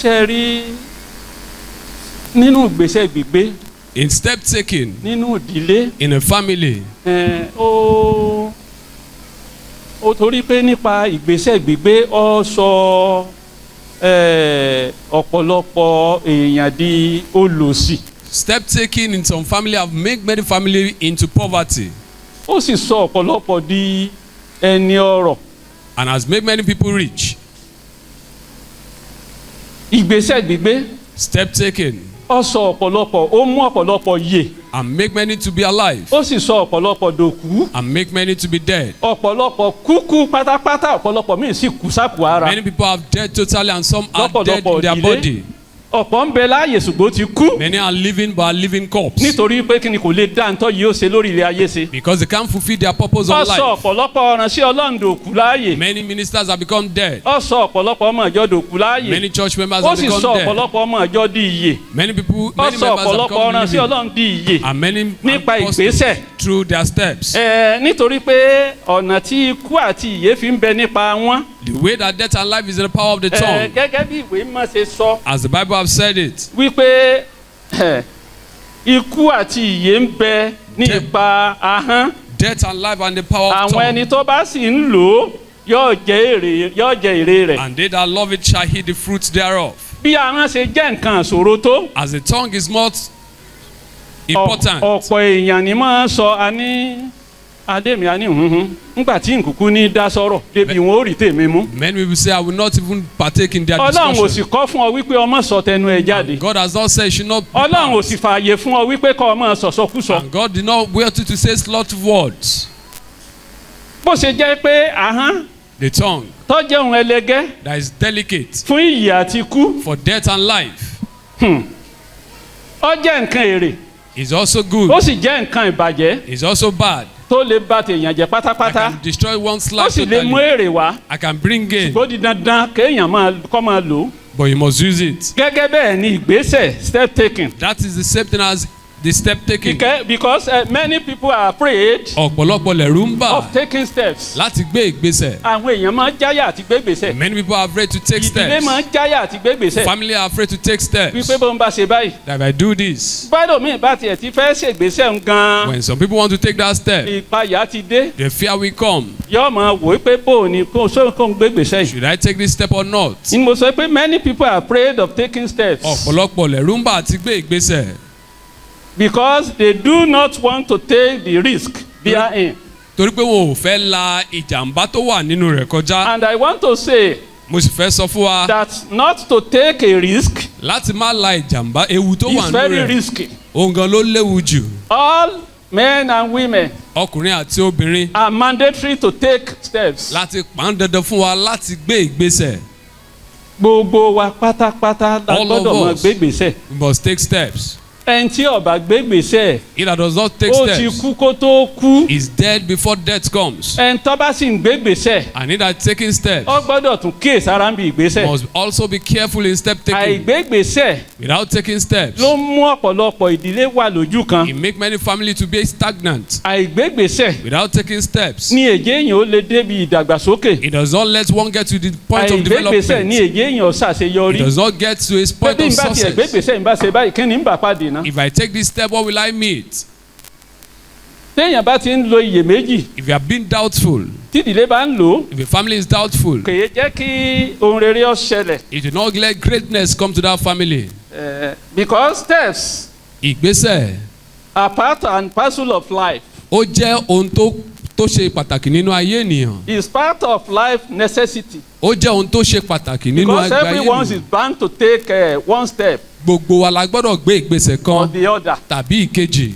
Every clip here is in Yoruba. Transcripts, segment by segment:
ṣe rí nínú ìgbésẹ̀ gbígbé. In step taking. Nínú ìdílé. In a family. Ó torí pé nípa ìgbésẹ̀ gbígbé ó sọ ọ̀pọ̀lọpọ̀ èèyàn di olòṣì. Step taking in some family have made many family into poverty. Ó sì sọ ọ̀pọ̀lọpọ̀ di ẹni ọrọ̀. And has made many people rich. Ìgbésẹ̀ gbígbé. Step taking. Ó sọ ọ̀pọ̀lọpọ̀, ó mú ọ̀pọ̀lọpọ̀ yè. And make many to be alive. Ó sì sọ ọ̀pọ̀lọpọ̀ dòkú. And make many to be dead. Ọ̀pọ̀lọpọ̀ kúkú pátápátá, ọ̀pọ̀lọpọ̀ míì sì kú sápò ara. Many people have died totally and some are dead in their body. Ọ̀pọ̀ ń bẹ láàyè ṣùgbọ́n ti kú. Many are living but are living corpse. Nítorí pé kí ni kò lè dá ntọ́ yìí ó ṣe lórí ilé ayé ṣe. Because they can't fulfill their purpose of life. Ó sọ ọ̀pọ̀lọpọ̀ ìránṣẹ́ Ọlọ́run dòkú láàyè. Many ministers have become dead. Ó sọ ọ̀pọ̀lọpọ̀ ọmọ ìjọ dòkú láàyè. Many church members have become dead. Ó sì sọ ọ̀pọ̀lọpọ̀ ọmọ ìjọ di ìyè. Many people, Ó many sọ members have ọ̀pọ̀lọpọ̀ become ìránṣẹ́ Ọlọ́run di ìyè. And many nípa ìgbésẹ̀. Through their steps. Nítorí pé ọ̀nà tí ikú àti ìyè fi ń bẹ nípa wọn. The way that death and life is in the power of the tongue. Gẹ́gẹ́ bí ìwé mímọ́ ṣe sọ. As the Bible have said it. Wípé ikú àti ìyè ń bẹ ní ipa ahọ́n. Death and life and the power of tongue. Àwọn ẹni tó bá sì ń lò ó yóò jẹ èrè rẹ̀. And they that love it shall eat the fruits thereof. Bí ahọ́n ṣe jẹ́ nǹkan àṣòro tó. As the tongue is not important. Ọ̀pọ̀ èèyàn ni máa ń sọ àní Adémi àní nígbà tí nkùkú ní dá sọ̀rọ̀ débi wọn ò rí tèmi mú. Many people say I will not even partake in their discussion. Ọlọ́run ò sì kọ́ fún ọ wípé ọmọ sọ tẹnu ẹ jáde. God has not said you should not. Ọlọ́run ò sì fààyè fún ọ wípé kọ́ ọmọ sọ̀sọkúsọ. And God did not will you to say slothful words. Bó ṣe jẹ́ pé ahọ́n. The tongue. Tó jẹ́ ohun ẹlẹgẹ́. That is delicate. Fún ìyè àti ikú. For death and life. Ó jẹ́ nǹkan èrè. It's also good. Ó sì jẹ́ nǹkan ìbàjẹ́. It's also bad. Tó lè bà tèèyàn jẹ́ pátápátá. I can destroy one's life totally. Ó sì lè mú èrè wá. I can bring gain. Ṣùgbọ́n di dandan kéèyàn kọ́ máa lò ó. But you must use it. Gẹ́gẹ́ bẹ́ẹ̀ ni ìgbésẹ̀ step taking. That is the same thing as the step taking. Because many people are afraid. Ọ̀pọ̀lọpọ̀ lẹ̀rù ń bà. Of taking steps. Láti gbé ìgbésẹ̀. Àwọn èèyàn máa ń jáyà àti gbé ìgbésẹ̀. Many people are afraid to take steps. Ìdílé máa ń jáyà àti gbé ìgbésẹ̀. Family are afraid to take steps. Wípé bó ń bá ṣe báyìí. That if I do this. Báyọ̀ mi bá tiẹ̀ ti fẹ́ ṣègbésẹ̀ ń gan. When some people want to take that step. Ìpayà ti dé. The fear will come. Yóò máa wò pé bó ni kó ń gbé ìgbésẹ̀ yìí. Should I take this step or not? Ni mo sọ pé many people are afraid of taking steps. Ọ̀pọ̀lọpọ̀ lẹ̀rù ń bà àti gbé ìgbésẹ̀. Because they do not want to take the risk therein. Torí pé wọn ò fẹ́ la ìjàmbá tó wà nínú rẹ̀ kọjá. And I want to say. Mo sì fẹ́ sọ fún wa. That not to take a risk. Láti má la ìjàmbá ewu tó wà nínú rẹ̀. Is very risky. Òun gan ló léwu jù. All men and women. Ọkùnrin àti obìnrin. Are mandatory to take steps. Láti pàán dandan fún wa láti gbé ìgbésẹ̀. Gbogbo wa pátápátá la gbọ́dọ̀ máa gbé ìgbésẹ̀. We must take steps. Ẹni tí ó bá gbé ìgbésẹ̀. He that does not take steps. Ó ti kú kó tó kú. Is dead before death comes. Ẹni tó bá sì ń gbé ìgbésẹ̀. And he that taking steps. Ó gbọ́dọ̀ tún kíyèsára ń bí ìgbésẹ̀. Must also be careful in step taking. Àìgbé ìgbésẹ̀. Without taking steps. Ló mú ọ̀pọ̀lọpọ̀ ìdílé wà lójú kan. It make many family to be stagnant. Àìgbé ìgbésẹ̀. Without taking steps. Ní èjé èèyàn ó lè débi ìdàgbàsókè. It does not let one get to the point of development. Àìgbé ìgbésẹ̀ ní èjé èèyàn ó ṣàṣeyọrí. It does not get to his point of success. Bí n bá tiẹ̀ gbé ìgbésẹ̀ ń bá ṣe báyìí kí ni ń bà pàdé náà. If I take this step, what will I meet? Téèyàn bá ti ń lo iyèméjì. If you have been doubtful. Tí ìdílé bá ń lò. If your family is doubtful. Kèé jẹ́ kí ohun rere ó ṣẹlẹ̀. It will not let greatness come to that family. Because steps. Ìgbésẹ̀. Are part and parcel of life. Ó jẹ́ ohun tó ṣe pàtàkì nínú ayé ènìyàn. Is part of life necessity. Ó jẹ́ ohun tó ṣe pàtàkì nínú ayé ènìyàn. Because everyone is bound to take one step. Gbogbo wa la gbọ́dọ̀ gbé ìgbésẹ̀ kan. Or the other. Tàbí ìkejì.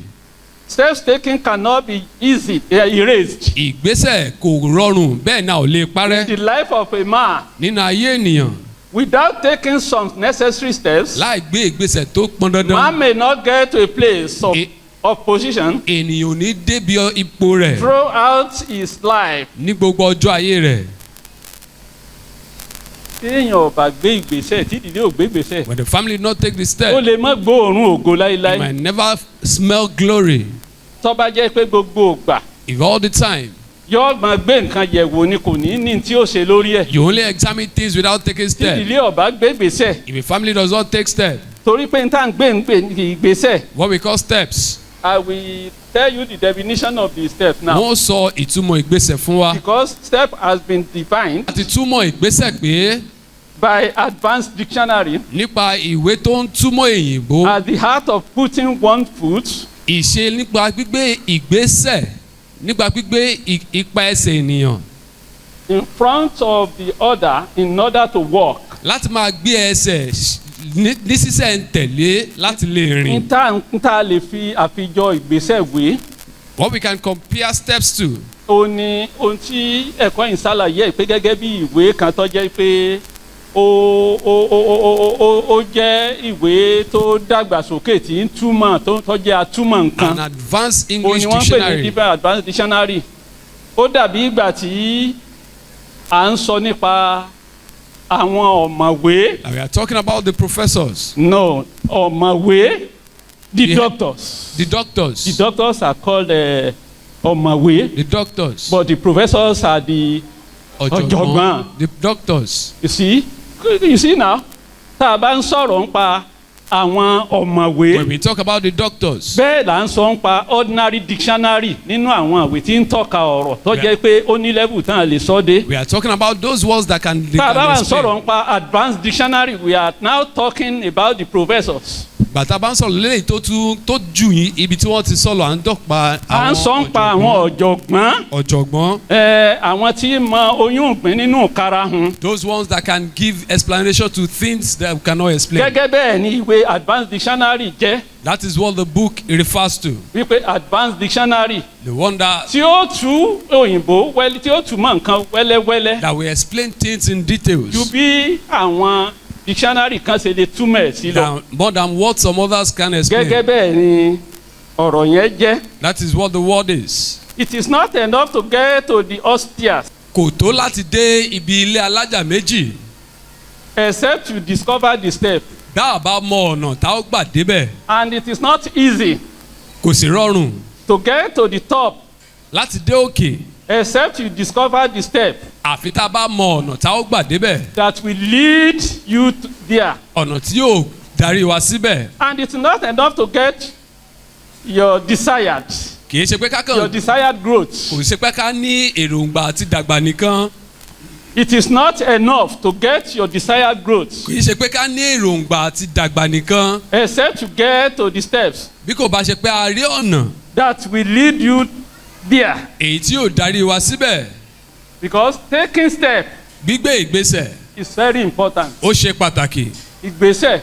Steps taken cannot be easy erased. Ìgbésẹ̀ kò rọrùn bẹ́ẹ̀ náà ò lè parẹ́. In the life of a man. Nínú ayé ènìyàn. Without taking some necessary steps. Láì gbé ìgbésẹ̀ tó pọn dandan. Man may not get to a place of position. Ènìyàn ò ní débi ipò rẹ̀. Throughout his life. Ní gbogbo ọjọ́ ayé rẹ̀. Téèyàn ò bá gbé ìgbésẹ̀ tí ìdílé ò gbé ìgbésẹ̀. When the family did not take the step. Ó lè má gbóòórùn ògo láíláí. You might never smell glory. Tó bá jẹ́ pé gbogbo ìgbà. If all the time. yóò máa gbé nǹkan yẹ̀wò ni kò ní tí ó ṣe lórí ẹ̀. You only examine things without taking steps. ìdílé ọba gbé gbèsè. If a family does not take steps, torí pé n tá n gbé ìgbésẹ̀. what we call steps. I will tell you the definition of the step now. Wọ́n sọ ìtumọ̀ ìgbésẹ̀ fún wa. Because step has been defined. Àti túmọ̀ ìgbésẹ̀ pé. By advanced dictionary. Nípa ìwé tó ń túmọ̀ èyìnbó. At the heart of putting one foot. Ìṣe nípa gbígbé ìgbésẹ̀ nípa gbígbé ipa ẹsẹ̀ ènìyàn. In front of the other in order to walk. Láti máa gbé ẹsẹ̀ ní sísẹ̀ ń tẹ̀lé láti lè rìn. n ta lè fi àfijọ ìgbésẹ̀ wé. What we can compare steps to. ó ní ohun tí ẹ̀kọ́ yìí ṣàlàyé pé gẹ́gẹ́ bí ìwé kan tó jẹ́ pé ó jẹ́ ìwé tó dàgbàsókè tí ń túmọ̀ tó jẹ́ atúmọ̀ nǹkan. An advanced English dictionary. òní wọ́n pè ní different advanced dictionary. ó dàbí ìgbà tí à ń sọ nípa àwọn ọ̀mọ̀wé. We are talking about the professors. No, ọ̀mọ̀wé. The doctors. The doctors. The doctors are called ọ̀mọ̀wé. The doctors. But the professors are the ọ̀jọ̀gbọ́n. The doctors. You see now tá a bá ń sọ̀rọ̀ nípa àwọn ọ̀mọ̀wé. When we talk about the doctors. bẹ́ẹ̀ là ń sọ nípa ordinary dictionary nínú àwọn ìwé tí ń tọ́ka ọ̀rọ̀ tó jẹ́ pé ó ní level tán lè sọ dé. We are talking about those words that can explain. tá a bá wà ń sọ̀rọ̀ nípa advanced dictionary we are now talking about the professors. Bàtà bá ń sọ̀rọ̀ lélẹ́yìí tó jù yín ibi tí wọ́n ti sọ̀rọ̀ à ń dọ̀pa àwọn ọ̀jọ̀gbọ́n. à ń sọ nípa àwọn ọ̀jọ̀gbọ́n. ọ̀jọ̀gbọ́n. àwọn tí mọ oyún ìpín nínú karahun. Those ones that can give explanation to things that we cannot explain. gẹ́gẹ́ bẹ́ẹ̀ ni ìwé advanced dictionary jẹ́. That is what the book refers to. wípé advanced dictionary. The one that. tí ó tú òyìnbó tí ó tú mọ́ nǹkan wẹ́lẹ́wẹ́lẹ́. that will explain things in details. ju bí àwọn dictionary kan ṣe lè túmọ̀ ẹ̀ sí lọ. more than what some others can explain. gẹ́gẹ́ bẹ́ẹ̀ ni ọ̀rọ̀ yẹn jẹ́. that is what the word is. it is not enough to get to the upstairs. kò tó láti dé ibi ilé alájà méjì. except you discover the step. bá a bá mọ ọ̀nà tá ó gbà débẹ̀. and it is not easy. kò sí rọrùn. to get to the top. láti dé òkè. except you discover the step. àfi tá a bá mọ ọ̀nà tá ó gbà débẹ̀. that will lead you there. ọ̀nà tí yóò darí wa síbẹ̀. and it is not enough to get your desired. kì í ṣe pé ká kàn. your desired growth. kò ṣe pé ká ní èròǹgbà àti dàgbà nìkan. it is not enough to get your desired growth. kì í ṣe pé ká ní èròǹgbà àti dàgbà nìkan. except you get to the steps. bí kò bá ṣe pé a rí ọ̀nà. that will lead you there. èyí tí yóò darí wa síbẹ̀. because taking step. gbígbé ìgbésẹ̀. is very important. ó ṣe pàtàkì. ìgbésẹ̀.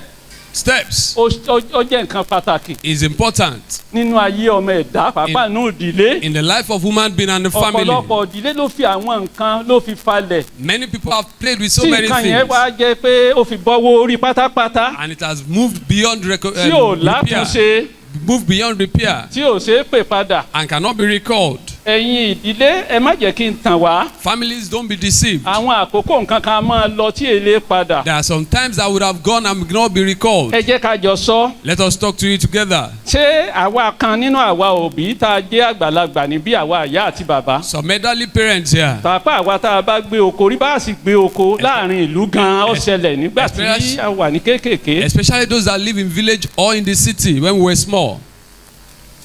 steps. ó jẹ́ nǹkan pàtàkì. is important. nínú ayé ọmọ ẹ̀dá pàápàá nínú ìdílé. in the life of human being and the family. ọ̀pọ̀lọpọ̀ ìdílé ló fi àwọn nǹkan ló fi falẹ̀. many people have played with so many things. tí nǹkan yẹn wá jẹ́ pé ó fi bọ́wọ́ orí pátápátá. and it has moved beyond tí ò látúnṣe. moved beyond repair. tí ò ṣeé pè padà. and cannot be recalled. ẹ̀yin ìdílé ẹ má jẹ́ kí n tàn wá. families don't be deceived. àwọn àkókò nǹkan kan máa lọ tí èlé padà. there are some times that would have gone and not be recalled. ẹ jẹ́ ká jọ sọ. let us talk to you together. ṣé àwa kan nínú àwa òbí tá a jẹ́ àgbàlagbà ní bí àwa ìyá àti bàbá. some elderly parents here. pàápàá àwa tá a bá gbé oko rí bá a sì gbé oko láàrin ìlú gan-an ó ṣẹlẹ̀ nígbà tí a wà ní kéékèèké. especially those that live in village or in the city when we were small.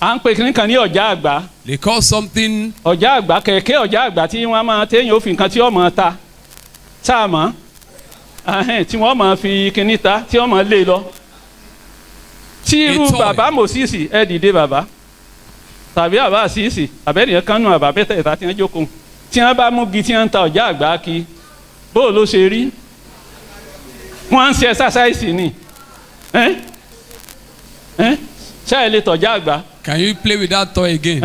à ń pè kí nìkan ní ọ̀já àgbà. they call something. ọ̀já àgbà kẹ̀kẹ́ ọ̀já àgbà tí wọ́n máa téèyàn ó fi nǹkan tí wọ́n máa ta sáà mọ́ tí wọ́n máa fi kíní ta tí wọ́n máa lé lọ. tí irú bàbá mòsíìsì ẹ dìde bàbá tàbí àbá àṣìṣì àbẹ́nìyàn kan nù àbá bẹ́tẹ̀ ìta tí wọ́n jókòó tí wọ́n bá mú gi tí wọ́n ń ta ọ̀já àgbà kí bóò ló ṣe rí wọ́n ń ṣe ẹ̀sásáìsì ni ṣáà lè tọ̀já àgbà. can you play with that toy again.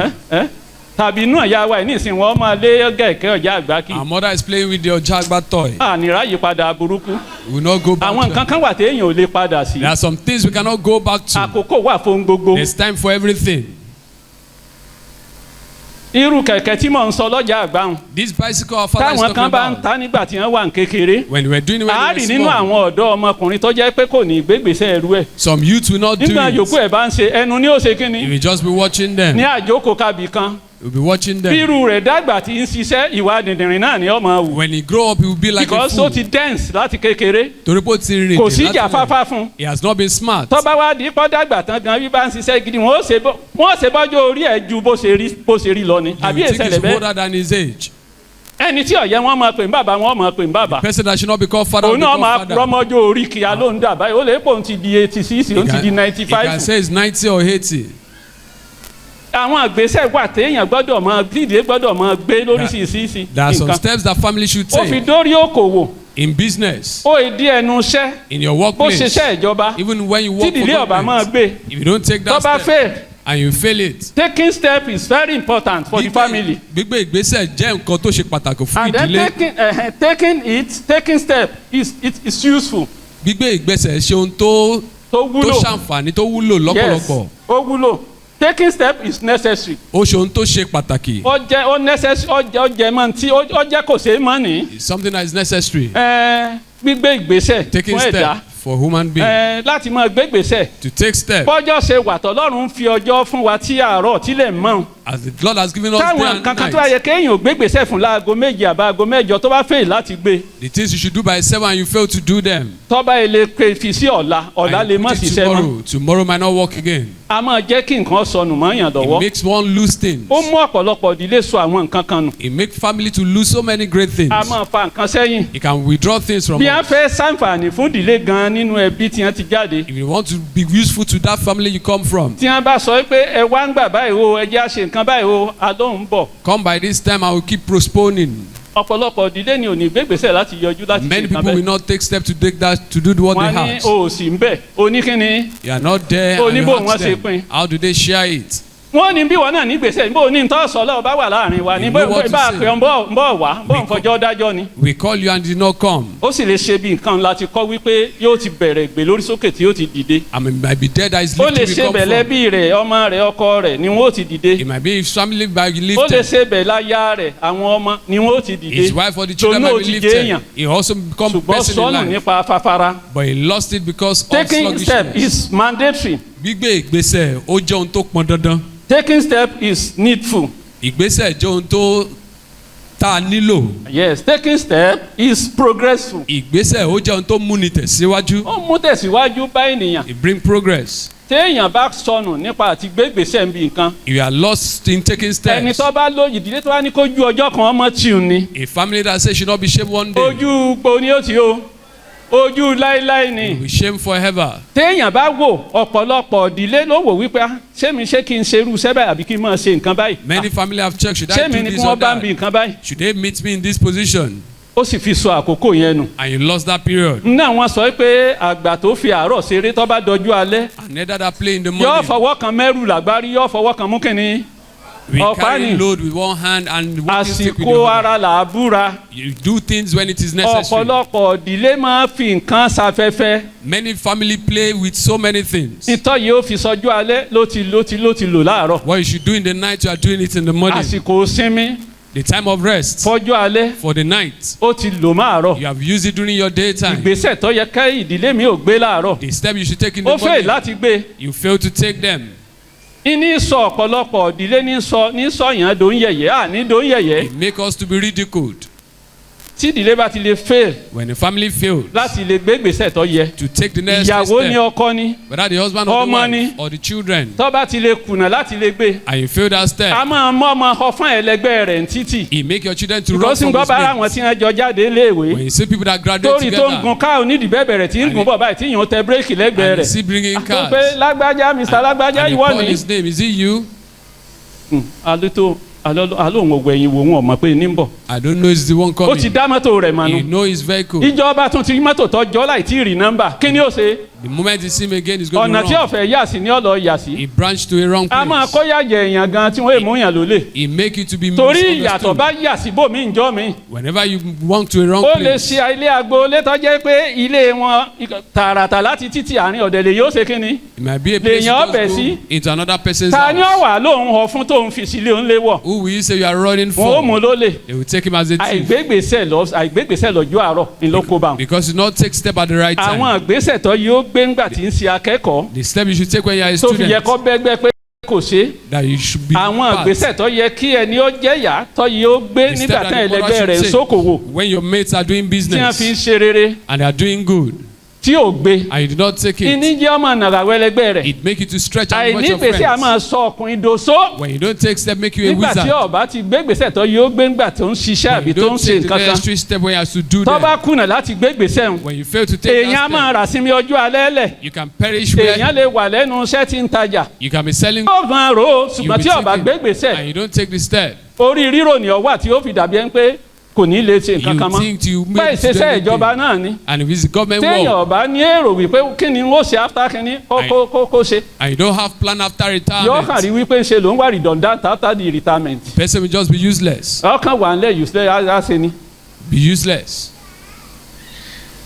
tàbí inú ẹ̀yà wa ẹ̀ nísìnyí wọ́n máa lé gẹ̀ẹ́kẹ́ ọ̀já àgbà kí. our mother is playing with the ọjà àgbà toy. ànírà yí padà burúkú. we will not go back àwọn nǹkan kan wà téèyàn ò lè padà sí. there are some things we cannot go back to. àkókò wà fún gbogbo. there is time for everything. irú kẹ̀kẹ́ tí mò ń sọ lọ́jà àgbà ń. this bicycle our father is talking táwọn about. kan bá ń ta nígbà tí wọ́n wà ní kékeré. when we were doing it when we were small. a rí nínú àwọn ọ̀dọ́ ọmọkùnrin tó jẹ́ pé kò ní ìgbégbèsè ẹrú ẹ̀. some youths will not do it. nígbà yòókù ẹ̀ bá ń ṣe ẹnu ní ó ṣe kí ni. you will just be watching them. ní àjókòó kábì kan You'll be watching them. Irú rẹ̀ dàgbà tí ń ṣiṣẹ́ ìwà dìndìnrín náà ni ó máa wù. When he grow up, he will be like a because fool. ó ti dense láti kékeré. Torí pé ó ti rìn Kò sí láti ìjà lẹ̀. fáfá fún. He has not been smart. Tó bá wá di pọ́ dàgbà tán gan bí bá ń ṣiṣẹ́ gidi wọ́n ó ṣe bọ́jọ́ orí ẹ̀ ju bó ṣe rí lọ ni. He Àbí will think èsẹ̀lẹ̀ he's bẹ́ẹ̀. older than his age. Ẹni tí ọ̀yẹ́ wọn máa pè ní bàbá wọn máa pè ní bàbá. Person that should not be called father will Òun be náà called máa father. rọ́mọjọ́ orí kìá ló ń dà báyìí ó lè pò ń ti di 86 ó ń ti di He can 95. say it's 90 or 80. Àwọn àgbésẹ̀ wà téèyàn gbọ́dọ̀ máa dídé gbọ́dọ̀ máa gbé lóríṣiríṣi There are some nǹkan. steps that family should Ó fi take dórí òkòwò in business, ó ìdí ẹnu iṣẹ́ in your bó workplace, ṣiṣẹ́ ìjọba even when you tí work for ìdílé ọba máa government. gbé. If you don't take Tó that bá step fail and you fail it, taking step is very important for the family. gbígbé ìgbésẹ̀ jẹ́ nǹkan tó ṣe pàtàkì fún And then ìdílé. taking step is useful. Gbígbé ìgbésẹ̀ ṣe ohun tó wúlò. ṣàǹfààní tó wúlò Yes, lọ́pọ̀lọpọ̀. ó wúlò. Taking step is necessary. Ó ṣe ohun tó ṣe pàtàkì. Ó necessary ó jẹ mọ́ tí ó jẹ́ kò ṣeé mọ́ ní. It's something that is necessary. Gbígbé ìgbésẹ̀ Taking fún ẹ̀dá. step for human being. Láti máa gbé ìgbésẹ̀. To take step. Bọ́jọ́ ṣe wà tọ́lọ́run fi ọjọ́ fún wa tí àárọ̀ tílẹ̀ mọ́. As the Lord has given us day Táwọn and kankan tó night. yẹ kéèyàn ò gbé ìgbésẹ̀ fún láago méje àbáago mẹ́jọ tó bá fail láti gbé. The things you should do by 7 and you fail to do them. Tọ́ba ilé pé fi sí ọ̀la And lè you mọ̀ put it ṣiṣẹ́ mọ́. tomorrow. Tomorrow might not work again. A máa jẹ́ kí nǹkan sọnù mọ́yàn It lọ́wọ́. makes one lose things. Ó mú ọ̀pọ̀lọpọ̀ ìdílé sọ àwọn nǹkan kan nù. It makes family to lose so many great things. A máa fa nǹkan sẹ́yìn. It can withdraw things from Bí a us. fẹ́ ṣàǹfààní fún ìdílé gan nínú ẹbí tí wọ́n ti jáde. If you want to be useful to that family you come from, Tí wọ́n bá sọ pé ẹ wá ń gbà báyìí o ẹ jẹ́ àṣe nǹkan báyìí o àlóhùn bọ̀. come by this time I will keep postponing. Ọ̀pọ̀lọpọ̀ ìdílé ni ò ní gbégbèsè láti yọjú láti ṣe Many nǹkan people will bẹ́ẹ̀. not take steps to take that to do what they Wọ́n ní have. o ò sí ń bẹ̀ oníkíni. You are not there Oh, and you níbo ask wọ́n ṣe pín? them. How do they share it? Wọ́n ní bí wọ́n náà ní gbèsè níbo ní ntọ́ sọ́lọ́ bá wà láàrin wa ní You know what to bá a say. pè ọ́ ń bọ̀ wá bọ́ ń fọjọ́ dájọ́ ni. We call you and you did not come. Ó sì lè ṣe bí nǹkan láti kọ́ wípé yóò ti bẹ̀rẹ̀ gbé lórí sókè tí yóò ti dìde. I mean, might be there that is Ó lè lifted ṣe we come bẹ̀lẹ́ from. bí rẹ̀ ọmọ rẹ̀ ọkọ rẹ̀ ni wọ́n ó ti dìde. It might be his family might be Ó lè lifted. ṣe bẹ̀lẹ́ aya rẹ̀ àwọn ọmọ ni wọ́n ó ti dìde. His wife or the children Tòun might náà be ti jẹ́ lifted. èèyàn. He also become a Ṣùgbọ́n person sọnù in life. nípa afáfárá. But he lost it because of Taking step sluggishness. is mandatory. Gbígbé ìgbésẹ̀ ó jẹ́ ohun tó pọn dandan. Taking step is needful. Ìgbésẹ̀ jẹ́ ohun tó tá a nílò. Yes, taking step is progressful. Ìgbésẹ̀ ó jẹ́ ohun tó múni tẹ̀síwájú. Ó mú tẹ̀síwájú bá ènìyàn. It bring progress. Téèyàn bá sọnù nípa àti gbégbèsè ń bi nǹkan. If you are lost in taking Ẹni steps. tó bá lóyè ìdílé tó bá ní kójú ọjọ́ kan ọmọ tìǹ ni. A family that says should not be shamed one day. Ojú gbo ni ó ti o. Ojú láíláí ni. Will be shamed forever. Téèyàn bá wò ọ̀pọ̀lọpọ̀ ìdílé ló wò wípé ṣé mi ṣé kí n ṣerú iṣẹ́ báyìí àbí kí n máa ṣe nǹkan báyìí. Many family have checked, should I Ṣé mi do ni this kí or wọ́n bá ń bi that? nǹkan báyìí? Should they meet me in this position? Ó sì fi sọ àkókò yẹn nù. And you lost that period. Náà wọ́n sọ pé àgbà tó fi àárọ̀ ṣeré tó bá dọjú alẹ́. And neither that play in the Yóò morning. fọwọ́ kan mẹ́rù làgbárí yóò fọwọ́ kan mú kínní. We ọ̀pá carry ni. load with one hand and walking stick with the Àsìkò other. ara là á búra. You do things when it is necessary. Ọ̀pọ̀lọpọ̀ ìdílé máa fi nǹkan ṣafẹ́fẹ́. Many family play with so many things. Ìtọ́ yìí ó fi sọjú alẹ́ ló ti lò láàárọ̀. What you should do in the night, you are doing it in the morning. Àsìkò sinmi The time of rest fọjú alẹ́ for the night. ó ti lò máàárọ̀. You have used it during your daytime. Ìgbésẹ̀ tó yẹ ká ìdílé mi ò gbé láàárọ̀. The step you should take in the Ó fẹ́ morning, láti gbé. you fail to take them. Ní sọ ọ̀pọ̀lọpọ̀ ìdílé ní sọ yàn dò ń yẹ̀yẹ́ àní dò ń yẹ̀yẹ́. It make us to be ridiculed. Tí ìdílé bá ti lè fail When a family fails láti lè gbé ìgbésẹ̀ tó yẹ. to take the next Ìyàwó ni step, ọkọ ni. whether the husband or the Ọmọ ni. wife or the children, Tó bá ti lè kùnà láti lè gbé. and you fail that A step, máa mọ ọmọ ọfọ́n ẹlẹgbẹ́ rẹ̀ ní títì. it make your children to run Because from nǹkan his bá ara wọn mates. tí wọ́n jọ jáde léèwé. When you see people that graduate Torí tó ń gun together káà onídìí bẹ̀rẹ̀ tí ń gun bọ̀ báyìí tí yàn tẹ bírèkì lẹ́gbẹ̀ẹ́ and you rẹ̀. see bringing Àti pé cars lágbájá Mr. lágbájá and you ìwọ call ni. his name, is it you? Alóhùn ògbẹ̀ ẹ̀yìn wò wọn mọ̀ pé ní ń bọ̀. I don't know, it's the one Ó ti coming. dá mọ́tò rẹ̀ mọ̀ You nù. know his vehicle. Ìjọba tún ti rí mọ́tò tọ́jọ́ láì tí ì rí nọ́mbà. Kí ni ó ṣe? The moment you see him again, he's going Ọ̀nà to tí run. ọ̀fẹ́ yà sí ni ọ̀lọ́ yà sí. He branched to a wrong A máa place. kó yàjẹ̀ èèyàn gan tí wọ́n èèmú yàn lólè. He make you to be Torí ìyàtọ̀ misunderstood. bá yà sí bòmí ìjọ mi. Whenever you walk to a wrong Ó lè place, ṣe ilé agbo létọ́ jẹ́ pé ilé wọn tààràtà láti títí àárín ọ̀dẹ̀lẹ̀ yóò ṣe kí ni. it might be a place you lèèyàn just ọbẹ̀ go sí. into another person's Ta ni ó house. wà lóhùn họ fún tóun fi sílé òun léwọ̀? Who will you say you are running Wọ́n ó mú for? lólè. They will take him as a thief Àìgbégbèsè lọ́jọ́ àárọ̀ ni ló kó bá wọn. because you not take step at the right time. Àwọn ìgbésẹ̀ tó yóò gbé ńgbà tí ń ṣe akẹ́kọ̀ọ́ The step you should take when you are a tó fi yẹ student kó bẹ́gbẹ́ pé kò ṣe. that you should be àwọn part. ìgbésẹ̀ tó yẹ kí ẹni ó jẹ́yà tó yẹ ó gbé The step nígbà that tán the brother ẹlẹgbẹ́ rẹ̀ ń should take ṣókòwò when your mates are doing tí wọ́n business fi ń ṣe rere and they are doing good tí ò gbé. and you do not take it, ìní jẹ́ ọmọ nàràwọ̀ ẹlẹgbẹ́ rẹ̀. it make you to stretch and watch your àìnígbèsè a máa friends. sọ ọkùnrin dòṣó. When you don't take step, make you a nígbà tí wizard. ọba ti gbégbèsè tó yẹ ó gbé ńgbà tó ń ṣiṣẹ́ When àbí you tó ń don't ṣe take the nǹkan kan. necessary step when you have to do tó bá them, kùnà láti gbégbèsè ń. when you fail to take èèyàn á that máa step, rà sinmi ọjọ́ alẹ́ lẹ̀. you can perish èèyàn where lè wà lẹ́nu iṣẹ́ tí ń tajà. you can be selling ó gan ro you ṣùgbọ́n be tí ọba taking, gbégbèsè and you don't take the step. orí rírò ní ọwọ́ àti ó fi dàbí ẹni pé kò ní lè ṣe nǹkan kan You mọ́. think you bẹ́ẹ̀ make it to ìṣiṣẹ́ ìjọba anything. náà ni. And if it's the government téèyàn work ọba ní èrò wípé kí ni ó ṣe after kí ni kó ṣe. and you don't have plan after yóò kàn rí retirement, wípé ṣe ló ń wá redundant after the retirement. person will just be useless. ọkàn wà ń lẹ̀ useless á ṣe ni. Be useless.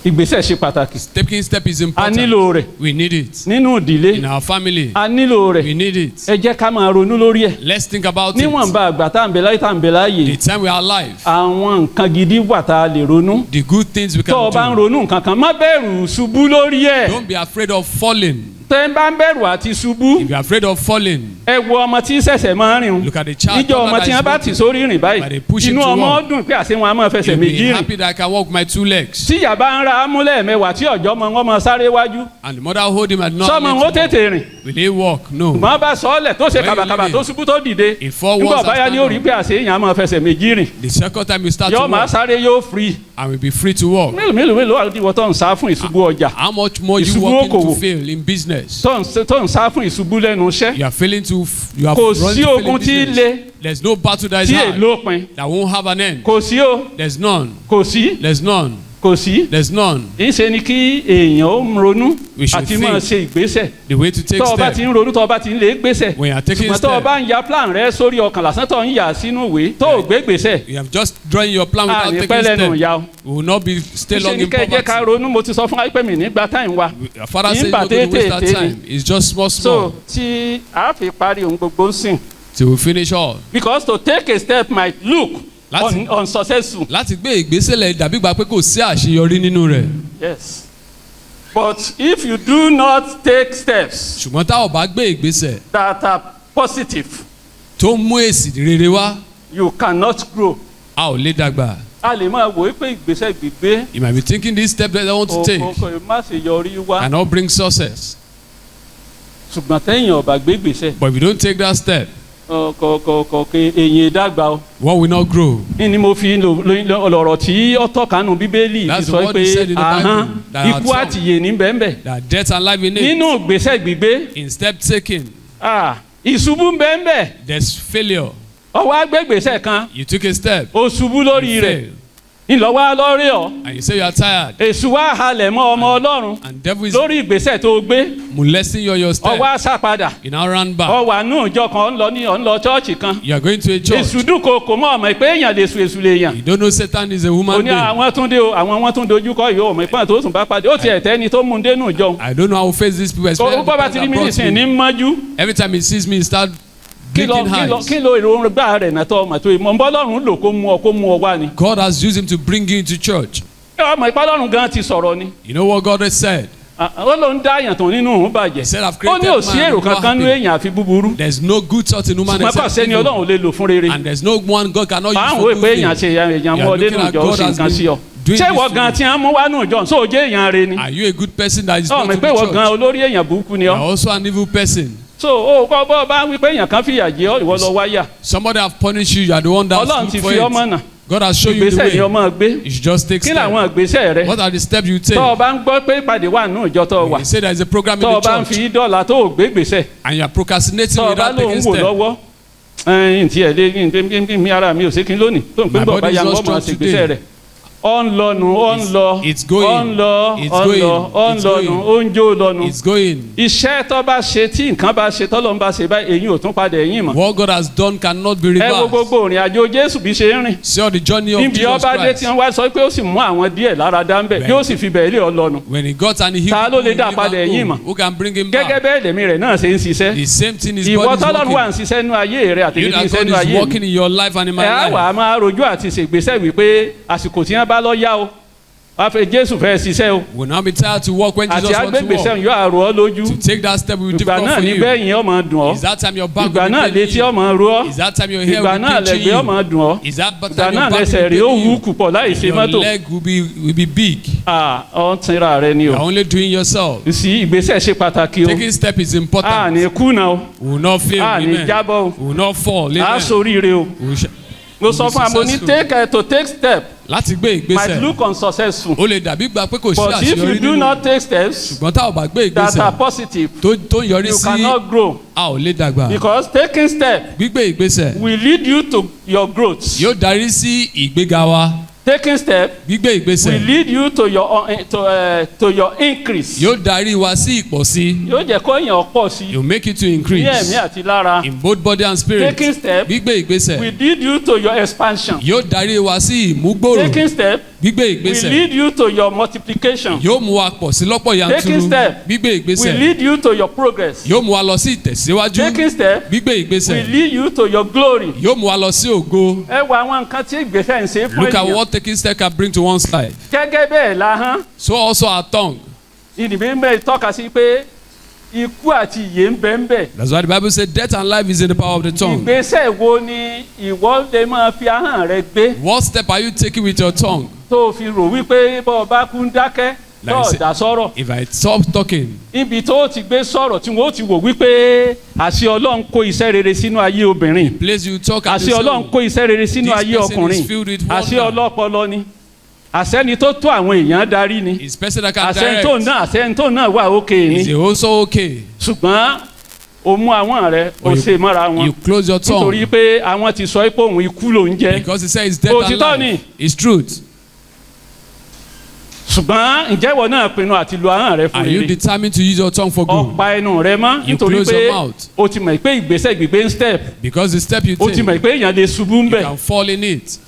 ìgbésẹ̀ ṣe pàtàkì. Taking step is a important. nílò rẹ̀ We need it. nínú ìdílé. In our family, a nílò we rẹ̀. need it. ẹ jẹ́ ká máa ronú lórí ẹ̀. Let's think about it. níwọ̀nba àgbà tá à ń bẹ láyé tá à ń bẹ láàyè. The time we are alive, àwọn nǹkan gidi wà tá a lè ronú. the good things we tó o bá ń can do. ronú nǹkan kan má bẹ̀rù ṣubú lórí ẹ̀. Don't be afraid of falling. tẹ́ ń bá ń bẹ̀rù àti ṣubú. If you are afraid of falling, ẹ wo ọmọ tí ṣẹ̀ṣẹ̀ máa ń rìn. look at the child níjọ́ ọmọ that tí is wọ́n bá tì walking. sórí rìn But they push báyìí him inú to ọmọ walk. dùn pé àṣẹ wọn á máa fẹsẹ̀ You'll méjì be rìn. happy that I can walk with my 2 legs. tí ìyá bá ń ra amúlẹ̀ mẹ́wàá tí ọ̀jọ́ mọ wọn máa sáré wájú. And the mother hold him and not sọmọ wọn let him tètè rìn. walk. Will he walk? No. mọ bá sọ ọ́lẹ̀ tó ṣe When you kàbàkàbà leave tó it, ṣubú tó dìde. in 4 nígbà walls báyá and ni ó rí stand pé àṣẹ èèyàn á máa fẹsẹ̀ méjì rìn. The second time you start yóò to máa walk sáré yóò free. and will be free to walk. mélòó wà lódiwọ̀ tó ń sá fún ìṣubú ọjà. How much more you Ìṣubú walking okòwò. to fail in business? tó ń sá fún ìṣubú lẹ́nu iṣẹ́. You are failing to you are kò running sí to fail ogun in tí business. le There's no battle that is tí hard èlópin. that won't have an end. kò sí o There's none. kò sí There's none. kò sí. There's none. ìṣe ni kí èèyàn ó ronú We should àti máa think. ṣe ìgbésẹ̀. The way to take tó o bá step. ti ń ronú tó o bá ti ń lè gbésẹ̀. When you are taking ṣùgbọ́n tó o step, bá ń ya plan rẹ sórí ọkàn lásán tó ń yà sínú ìwé tó o gbé gbèsè. you have just drawing your plan a without ní taking pẹ́ lẹ́nu step. ìyá o. We will not be stay ṣe long ni in kẹ́ ẹ jẹ́ ká poverty. ronú mo ti sọ fún wa pé mi nígbà táyìn wa. Your father says Nígbà not going to waste that tètè time. It's just small, so small tí a fi parí ohun gbogbo ń sìn. till we finish all. because to take a step might look Láti- unsuccessful. Láti gbé ìgbésẹ̀ lẹ̀ dàbí gbà pé kò sí àṣeyọrí nínú rẹ̀. yes but if you do not take steps Ṣùgbọ́n tá ò bá gbé ìgbésẹ̀ that are positive tó mú èsì rere wá, you cannot grow. a ò lè dàgbà. a lè máa wò ó pé ìgbésẹ̀ gbígbé You might be thinking this step that I want to take kò má ṣe yọrí wá cannot bring success. ṣùgbọ́n tẹ́yìn ọ̀bà gbé gbèsè But if you don't take that step, èyìn ìdàgbà o. one will not grow. ní mo fi lọ̀rọ̀ tí ó tọ́kanu bíbélì That's fi the sọ word pé he said in the ahọ́n Bible, that our ikú tongue- àtìyè ní bẹ́ẹ̀nbẹ́ That death and life in it. nínú ìgbésẹ̀ gbígbé In step taking, ìṣubú ń bẹ́ẹ̀nbẹ́ there's failure. ọwọ́ agbègbèsẹ̀ kan You took a step, ó ṣubú lórí you rẹ̀ fail, ńlọ́wọ́ lórí ọ̀ and you say you are tired, èṣù wá halẹ̀ mọ́ ọmọ ọlọ́run and devil is lórí ìgbésẹ̀ tó gbé molesting you on your step. ọwọ́ àṣàpadà You now run back. ọwọ́ àánú ìjọ kan ń lọ chọ́ọ̀chì kan You are going to a church. èṣù dúnkò kò mọ̀ ọmọ pé èèyàn lè sùn èṣù lè yàn You don't know Satan is a ó human ní being. àwọn tún dé o àwọn wọn tún dojúkọ yìí o mọ̀ ìpọ́n tó sùn bá pàdé ó ti ẹ̀tẹ́ ni tó mú un dénú ìjọ I don't know how to face these people. especially ó bá the ti rí person mi that nísìnyí ní brought me. mọ́jú Every time he sees me, he start blinking eyes. kí ló èròǹgbà rẹ̀ náà tó ọmọ tó ìmọ̀ bọ́lọ́run lò kó mú ọ wá ni. God has used him to bring you into church. ọmọ ìpálọ́run gan ti sọ̀rọ̀ ni You know what God has said? ó ló ń dá àyàn tó nínú òun He bàjẹ́ said, I've ó created ní òsí man èrò who's not kankan ní happy. èèyàn àfi búburú There's no good thought in human ṣùgbọ́n kò except sẹ́ni ọlọ́run evil. lè lò fún rere And there's no one God cannot use máa ń for wò pé good èèyàn thing. ṣe èèyàn mú ọ looking dénú at ìjọ ó God sì has nǹkan sí ọ been doing ṣé this ìwọ to gan you. tí wọ́n mú wá nù ìjọ sóò jẹ́ èèyàn re ni Are you a good person that is ọmọ not to pé the ìwọ gan church? olórí èèyàn burúkú ni You ọ are also an evil person. so ó kọ́ bọ́ bá wí pé èèyàn kan fìyà jẹ ọ ìwọ lọ wáyà Somebody have punished you. You are the one that's ọlọ́run ti good for fi ọmọ it. náà God has shown you the ìgbésẹ̀ ni way. ọmọ gbé You should just take kí làwọn steps. ìgbésẹ̀ rẹ What are the steps you take? tó o bá ń gbọ́ pé ìpàdé wà nù ìjọ tó o wà You say there is a program in tó o the bá ń church fi dọ́là tó o gbé gbèsè and you are procrastinating tó o bá without lóun taking wò steps. lọ́wọ́ ntí ẹ̀ lé mi ara mi ò sí kí n lónìí tó ń pè My ń bọ̀ body is báyà ń not bọ̀ máa strong ṣe gbèsè today. rẹ̀ ọ ń lọnu ọ ń lọ It's going. ọ ń lọ It's ọ ń going. lọ ọ ń It's lọnu going. ó ń jó lọnu It's going. iṣẹ́ tó bá ṣe tí nǹkan bá ṣe tọ́lọ́ ń bá ṣe báyìí èyí ò tún padà ẹ̀yìn mọ́ What God has done cannot be ẹ wo reversed. gbogbo òrìn àjò Jésù bí ṣe ń rìn See all the journey of níbi Jesus ọba dé tí Christ. wọ́n wá sọ pé ó sì mú àwọn díẹ̀ lára dá ń bẹ̀ yóò sì fi bẹ̀ ilé ọ lọnu When he got and he Ta ló lè healed dá him padà and ẹ̀yìn go, mọ́? who can bring him gẹ́gẹ́ back? bẹ́ẹ̀ lèmi rẹ̀ náà ṣe ń ṣiṣẹ́ The same thing his ìwọ body is tọ́lọ́run wà ń working. ṣiṣẹ́ nínú ayé rẹ̀ àti You níbi that iṣẹ́ God nínú is ayé mi working in your life and in my ẹ á wà life. á máa rojú àti ṣègbésẹ̀ wípé àsìkò tí wọ́n bá lọ yá o wàá fẹ́ Jésù fẹ́ ṣiṣẹ́ o. will now be tired to walk when Jesus àti wants to agbègbèsẹ̀ walk. yóò àrò ọ lójú. To take that step will be ìgbà difficult náà for ní you. bẹ́ẹ̀ yẹn ọmọ dùn ọ́. Is that time your back ìgbà will be náà paining létí you? ọmọ ro ọ́. Is that time your hair ìgbà will náà be pinching lẹ́gbẹ̀ẹ́ you? ọmọ dùn ọ́. Is that ìgbà time náà your back lẹ́sẹ̀ will rí be ó paining wú you? kùpọ̀ láì ṣe Your mọ́tò. leg will be big. ọ̀ ń tinra rẹ ni You o. are only doing yourself. sí ìgbésẹ̀ ṣe pàtàkì o. Taking step is a important. ní kùnà o. We will not fail. a ní Amen. jábọ́ o. We will not fall. a Amen. ṣoríire o. We shall- mo sọ fún àmọ́ ní to take step láti gbé might ìgbésẹ̀ look unsuccessful. ó lè dàbí gba pé kò sí but if you àṣeyọrí do nínú not take steps ṣùgbọ́n tá ò bá gbé that are ìgbésẹ̀ positive tó ń yọrí you sí cannot grow a ò lè dàgbà because taking step gbígbé ìgbésẹ̀ will lead you to your growth. yóò darí sí ìgbéga wa taking step gbígbé will ìgbésẹ̀ lead you to your increase. yóò darí wa sí ìpọ̀sí yóò jẹ́ kó yàn pọ̀ sí yóò make it to ní ẹ̀mí increase àti lára. in both body and spirit taking step gbígbé ìgbésẹ̀ will lead you to your expansion. yóò darí wa sí ìmúgbòòrò taking step gbígbé will ìgbésẹ̀ lead you to your multiplication. yóò mú wa pọ̀ sí lọ́pọ̀ taking yanturu step gbígbé will ìgbésẹ̀ lead you to your progress. yóò mú wa lọ sí ìtẹ̀síwájú taking step gbígbé will ìgbésẹ̀ lead you to your glory. yóò mú wa lọ sí ògo. ẹ wo àwọn nǹkan tí ìgbésẹ̀ ń ṣe fún Look at ènìyàn. what taking step can bring to one's life. gẹ́gẹ́ bẹ́ẹ̀ la hán So also our tongue. ìdìbò ń bẹ tọ́ka sí pé ikú àti ìyè ń bẹ ń bẹ. That's why the Bible says death and life is in the power of the tongue. ìgbésẹ̀ wo ni ìwọ lè máa fi ahọ́n rẹ gbé What step are you taking with your tongue? tó o fi rò wípé bọ́ ọ bá kú ń dákẹ́ Like tó o say- dá sọ̀rọ̀. If I stop talking, ibi tó o ti gbé sọ̀rọ̀ tí wọ́n ti wò wípé àṣẹ Ọlọ́run kó iṣẹ́ rere sínú ayé obìnrin. place you talk and àṣẹ you Ọlọ́run kó iṣẹ́ rere sínú This ayé person ọkùnrin. is filled with àṣẹ wonder. ọlọ́pọlọ ni. àṣẹni tó tó àwọn èèyàn darí ni. is person that can àṣẹni tó direct. náà àṣẹni tó náà wà òkè ni. Is it also okay? ṣùgbọ́n o mú àwọn rẹ o Or you- ṣe mọ́ra wọn. You close your nítorí tongue pé àwọn ti sọ pé òun ikú ló ń jẹ. because it says death and Òtítọ́ ni. life. It's truth. ṣùgbọ́n ǹjẹ́ ìwọ náà pinnu àti lo ahọ́n rẹ fún Are you rere. determined to use your tongue for good? ọ̀pá ẹnu rẹ mọ́ You nítorí close pé your mouth. o ti mọ̀ pé ìgbésẹ̀ gbígbé ń step. Because the step you o ti take, mọ̀ pé èèyàn lè ṣubú ń you bẹ̀. can fall in it.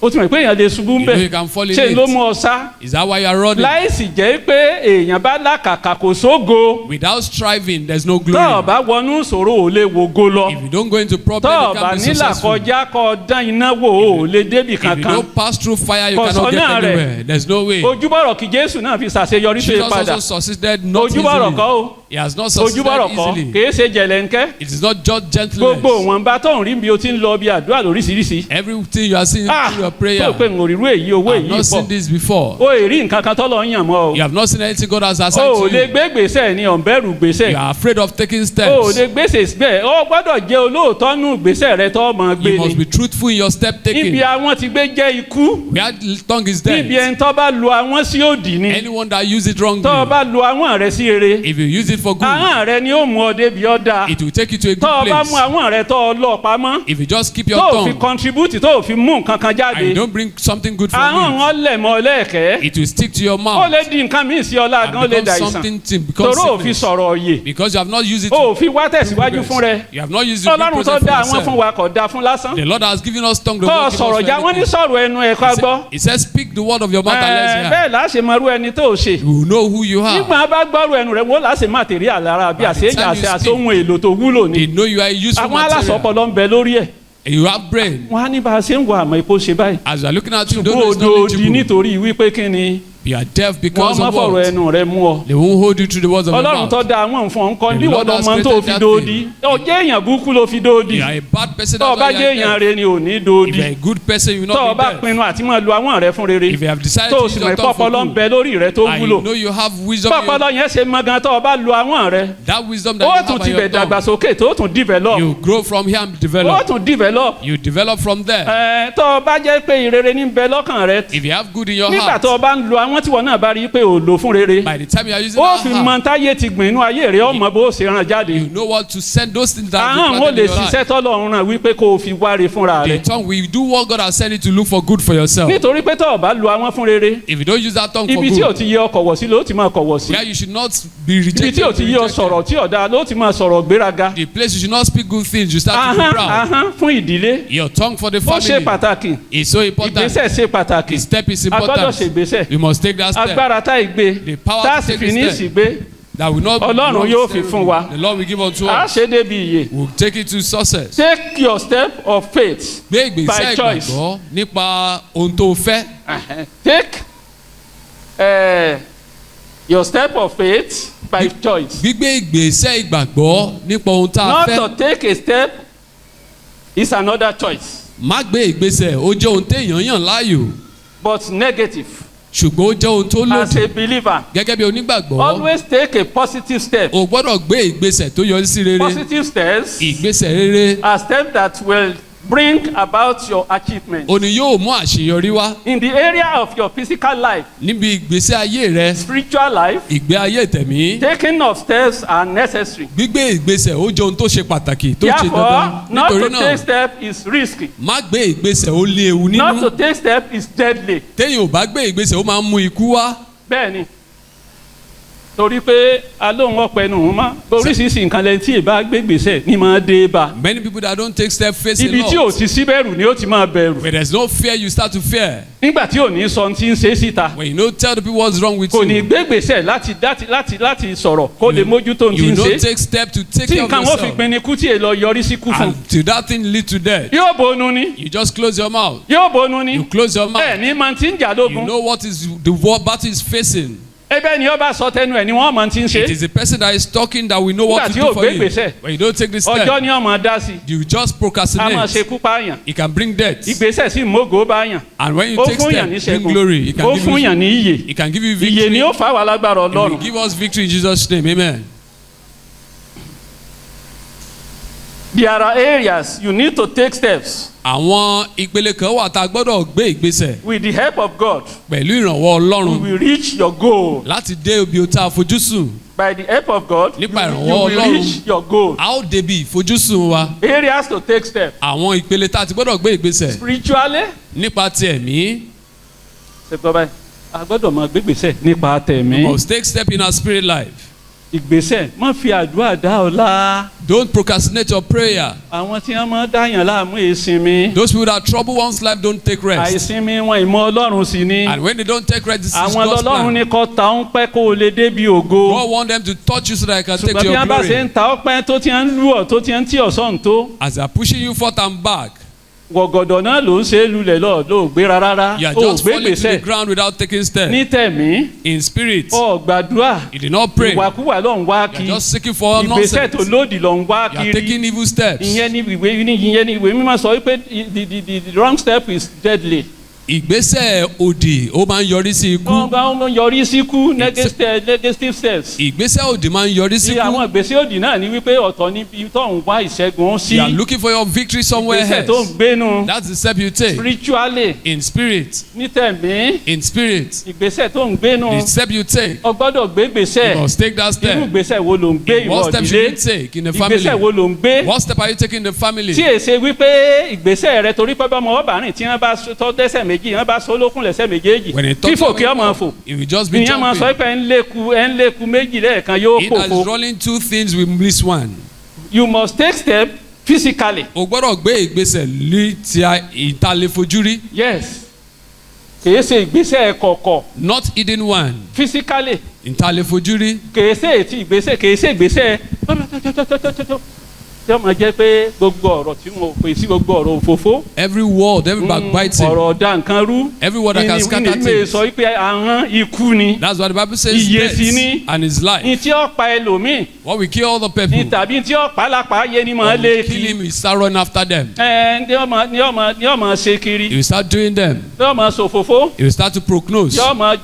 o ti mọ̀ pé èèyàn lè ṣubú ń You know bẹ̀. you can fall in ṣé ló it. mú ọ sá. Is that why you are running? láìsí jẹ́ pé èèyàn bá làkàkà kò sógo. Without striving, there's no tọ́ ọ glory. bá wọnú ìṣòro ò lè wogo lọ. If you don't go into problem, tọ́ ọ you bá can't be nílà successful. kọjá kọ dán iná wò ó lè débì If you kankan. don't pass through fire, you Kò cannot get sọ́nà rẹ̀. anywhere. There's no way. ojúbọ̀rọ̀ kí Jésù náà fi ṣàṣeyọrí tó Jesus yẹ padà. also succeeded not ojúbọ̀rọ̀ kọ́ easily. o. He has not succeeded ojúbọ̀rọ̀ kọ́ easily. kìí ṣe jẹ̀lẹ̀ńkẹ́. It is not just gbogbo gentleness. wọn bá tó ń rí bí o ti ń lọ bí àdúrà lóríṣiríṣi. Everything you are seeing through your prayer. tó pé ń òrìrú èyí owó I've èyí not seen pọ̀. this before. o ì rí nǹkan kan tọ́lọ̀ ń yàn mọ́ o. You have not seen anything God has o assigned ò to lè you. gbé gbèsè ní ọ̀nbẹ́rù gbèsè. You are afraid of taking o ò steps. lè gbèsè bẹ́ẹ̀ o gbọ́dọ̀ jẹ́ olóòótọ́ nù gbèsè rẹ tó mọ̀ gbé You must ni. be truthful in your step ibi taking. àwọn ti gbé jẹ́ ikú. Where the tongue is ibi dead. ẹni tó bá lu àwọn sí òdì ni. Anyone that use it wrongly, tó o bá lu àwọn rẹ sí rere. if you use it for good, ahọ́n rẹ ni ó mú ọ débi ọ dáa. it will take you to a tó o good bá mú place. àwọn rẹ tó o lọ pamọ́. If you just keep your tó o fi tongue contribute tó o fi mú nǹkan kan and you jáde. don't bring something good ahọ́n from wọn lẹ̀ mọ́ lẹ́ẹ̀kẹ́. it, it will stick to your ó mouth lè di nǹkan míì sí ọlá gan ó and lè dà become ìsàn. something to become toró ò fi sickness. sọ̀rọ̀ òye. Because you have not used it o ò to fi wá tẹ̀síwájú fún rẹ. you have not used it to ọlọ́run tó process for dá àwọn fún yourself. wa kò dá fún lásán. The Lord has given us tongue to tó o work in us sọ̀rọ̀ for já wọ́n ní anything. sọ̀rọ̀ ẹnu ẹ̀ ká gbọ́. It says speak the word of your mouth and let's hear. bẹ́ẹ̀ láṣẹ mọ irú ẹni tó o ṣe. You will know who you are. nígbà bá gbọ́rọ̀ ẹnu rẹ̀ wọ́n láṣẹ material lára bí By the àṣeyàn time you àṣẹ speak, àṣohun èlò tó wúlò They ni. know you are a useful àwọn material. alásọpọlọ ń bẹ lórí ẹ̀. You have brain. wọ́n á ní bá a ṣe ń wo àmọ́ ipò ṣe báyìí. As you are looking at you, don't ṣùgbọ́n know it's òdo di knowledgeable. nítorí wípé kí ni You are deaf wọ́n because má of fọ̀rọ̀ what? ẹnu rẹ mú ọ. They won't hold you to the words of your ọlọ́run tó mouth. dá àwọn nǹkan nǹkan The bí wọ́n Lord lọ has mọ tó created fi that dòódì. ọjọ́ èèyàn burúkú ló fi dòódì. You are a bad person. tó o That's bá why jẹ́ you are èèyàn deaf. rẹ ni ò ní If you dòódì. are a good person, you will tó o not bá be deaf. pinnu àti máa lu àwọn rẹ fún rere. If you have decided tó to o use sì your mọ̀ tongue for ìpọ́pọ́lọ́ ń good, bẹ lórí rẹ tó and you wúlò. know you have wisdom, pọ́pọ́lọ́ yẹn ṣe mọ gan tó o bá lu àwọn rẹ. that wisdom that ó you tún have ti on bẹ̀ your tongue, dàgbàsókè tó tún develop. you grow from here and ó develop. tún develop. You develop from there. tó o bá jẹ́ pé ìrere ní bẹ lọ́kàn rẹ. If you have good in your nígbà heart, tó o bá ń lo àwọn tí wọn náà bá rí i pé ò lò fún rere. by the time you are using ó that fi heart, mọ táyé ti gbìn inú ayé rẹ ọmọ bó ṣe ràn jáde. you know what to send those things that ahọ́n you ó lè planted in your life. ṣiṣẹ́ tọ́lọ́run ràn wípé kó o fi wáre fúnra The rẹ. tongue will do what God has sent it to look for good for yourself. nítorí pé tó o bá lo àwọn fún rere. If you don't use that tongue for ibi tí o good, ti yẹ ọkọ̀ wọ̀ sí ló ti máa kọ̀wọ̀ sí. where you should not be ibi rejected, tí o ti be yẹ ọ rejected. sọ̀rọ̀ tí ọ̀dà ló ti máa sọ̀rọ̀ gbéraga. The place you should not speak good things, you start to be ahọ́n proud. ahọ́n fún ìdílé. Your tongue for the ó ṣe family pàtàkì. is so important. ìgbésẹ̀ ṣe pàtàkì. The step is a gbọ́dọ̀ important. ṣe ìgbésẹ̀. We must take that step. agbára tá ìgbé. The power tá a to sì take fi ní a step ìsìgbé. that will not be Ọlọ́run wrong yóò fi ceremony. fún wa. The Lord will give unto a us. ṣe débi iye. We'll take it to success. take your step of faith Gbé ìgbésẹ̀ by choice. ìgbàgbọ́ nípa ohun tó fẹ́. take your step of faith by choice. Gbígbé ìgbésẹ̀ ìgbàgbọ́ nípa ohun tá a Not fẹ́. to take a step is another choice, Má gbé ìgbésẹ̀ ó jẹ́ ohun téèyàn yàn láàyò but negative. ṣùgbọ́n ó jẹ́ ohun tó As lòdì. a believer, Gẹ́gẹ́ bí onígbàgbọ́ always take a positive step. o gbọ́dọ̀ gbé ìgbésẹ̀ tó yọrí sí rere. Positive steps Ìgbésẹ̀ rere are steps that will bring about your achievement. òní yóò mú àṣeyọrí wá In the area of your physical life, níbi ìgbésẹ̀ ayé rẹ, spiritual life, ìgbé ayé tẹ̀mí. taking of steps are necessary. Gbígbé ìgbésẹ̀ ó jẹ́ ohun tó ṣe pàtàkì tó ṣe dandan. Therefore, not Nítorí to náà take step is risky. má gbé ìgbésẹ̀ ó léwu Not to nínú. take step is deadly. Téèyàn ò bá gbé ìgbésẹ̀ ó máa ń mú ikú wá. Bẹ́ẹ̀ni, torí pé alóhùn ọ̀pẹ nù ún mọ́ oríṣiríṣi nǹkan lẹ́yìn tí ìbá gbégbèsè ni máa dé bá. Many people that don't take step face a Ibi tí ò lot. ti sí bẹ̀rù ni ó ti máa bẹ̀rù. Where there's no fear you start to fear. Nígbà tí ò ní sọ ohun tí ń ṣe síta. When you no tell the people what's wrong with Kò ní you. gbégbèsè láti sọ̀rọ̀ kó lè mójútó ohun tí You ń no ṣe. take step to take Tí care of nǹkan wọn fi yourself. pinni kú tí èlò yọrí sí kú fún. And till that thing lead to death. Yóò bonu ni. You just close your mouth. Yóò bonu ni. You close your mouth. Ẹ ní máa ti ń jà You lógun. know what is the war battle is facing. Ebe ni ó bá sọ tẹnu ẹ̀ ni wọ́n máa ti ń It ṣe. is the person that is talking that we know what to Nígbà tí do yóò for gbé you. ìgbésẹ̀. When you don't take this Ọjọ́ step, ni ó máa dá sí. you just A máa procrastinate. ṣe kú pààyàn. It can bring death. Ìgbésẹ̀ sì mógó báyàn. And when you Ó take fún yàn ní step, bring ṣẹ́gun. glory. It Ó can give fún you, yàn ní iyè. it can give you Ìyè victory. ni ó fà wá lágbára It will Ọlọ́run. give us victory in Jesus' name. Amen. There are areas you need to take steps Àwọn ìpele kan wà tá a gbọ́dọ̀ gbé ìgbésẹ̀ with the help of God. pẹ̀lú ìrànwọ́ You Ọlọ́run will reach your goal. láti dé ibi tá a fojúsùn. By the help of God, you Nípa ìrànwọ́ will Ọlọ́run. reach your goal. A ó débi ìfojúsùn wa. Areas to take steps. Àwọn ìpele tá a ti gbọ́dọ̀ gbé ìgbésẹ̀ Spiritually, nípa ti ẹ̀mí. ṣe gbọ́ báyìí, a gbọ́dọ̀ máa gbégbèsè nípa tẹ̀mí. Must take step in our spirit life. Ìgbésẹ̀ má fi àdúrà dá ọ̀la. Don't procrastinate your prayer. Àwọn tí wọ́n máa dáyàn láàmú ìsinmi. Those people that trouble one's life don't take rest. Àìsinmi wọn ìmọ̀ Ọlọ́run sì ni. And when they don't take rest, this is Àwọn God's Ọlọ́run plan. ní kó ta ń pẹ́ kó o lè débi ògo. God want them to touch you so that I can take Ṣùgbọ́n to bí your wọ́n bá ṣe glory. ń ta ọpẹ́ tó ti ń lù ọ́ tó ti ń tì ọ́ sọ́hùn tó. As they are pushing you forth and back, Gọ̀gọ̀dọ̀ náà ló ń ṣe é lulẹ̀ ló gbéra rárá. you are Ó just gbé falling to the gbèsè ground without taking steps. ní tẹ̀mí. In spirit, Ó gbàdúrà. you did not pray. You Ìwàkúwà ló ń wá are kiri. just seeking for Ìgbésẹ̀ tó nonsense. lòdì ló ń wá You are kiri. taking evil steps. Ìyẹn ni ìwé mímọ́ sọ wípé the wrong step is deadly. Ìgbésẹ̀ òdì ó máa ń yọrí sí ikú. Wọ́n bá wọn yọrí síkú negative steps. Ìgbésẹ̀ òdì máa ń yọrí sí Ti àwọn ikú. ìgbésẹ̀ òdì náà ni wípé ọ̀tọ̀ níbi tó ń wá ìṣẹ́gun sí. You are looking for your victory somewhere Ìgbésẹ̀ tó ń else. gbénu That's the step you take. spiritually In spirit. ní tẹ̀mí. In spirit. Ìgbésẹ̀ tó ń gbénu. The step you take. O gbọ́dọ̀ gbé gbèsè. You must take that Irú step. ìgbésẹ̀ wo ló ń gbé ìwọ What step should you ìdílé? take in the family? Ìgbésẹ̀ wo ló ń gbé? What step are you taking in the family? Tí èsè wípé ìgbésẹ̀ rẹ torí pé bọ́mọ ọba rìn tí wọ́n bá tọ́ dẹ́sẹ̀ méjì wọ́n bá so lókun lẹ́sẹ̀ méjèèjì. When it talks Fífò kí ọmọ fò. it will just be Ìyẹn máa sọ jumping. pé ẹ̀ ń léku méjì lẹ́ẹ̀kan yóò He that is pòfo. rolling two things will miss one. You must take step physically. O gbọ́dọ̀ gbé ìgbésẹ̀ ní ti ìtàlẹ́fojúrí. Yes. Kìí ṣe ìgbésẹ̀ kọ̀ọ̀kọ̀ Not hidden one. physically. Ìtàlẹ́fojúrí. Kìí ṣe ètí ìgbésẹ̀ kìí ṣe ìgbésẹ̀ tí ọmọ jẹ́ pé gbogbo ọ̀rọ̀ tí mo pè sí gbogbo ọ̀rọ̀ òfófó. Every word, every backbiting, Ọ̀rọ̀ ọ̀dà nǹkan rú. every word that can scatter Ìní things. sọ pé ahọ́n ikú ni. That's what the Bible says. Iye sí ní. Death and his life. Ní tí ó pa ẹlòmíì. What will kill all the Ní people? tàbí tí ó pa lápá yé ni màá What lé will kill kí. him is start running after them. Ní ọmọ ṣe kiri. He will start doing them. Ní ọmọ ṣòfófó. He will start to prognose. Ní ọmọ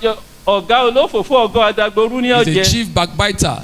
ọ̀gá olófòfó ọ̀gá adagboru ní He's a ọ̀jẹ̀. chief backbiter.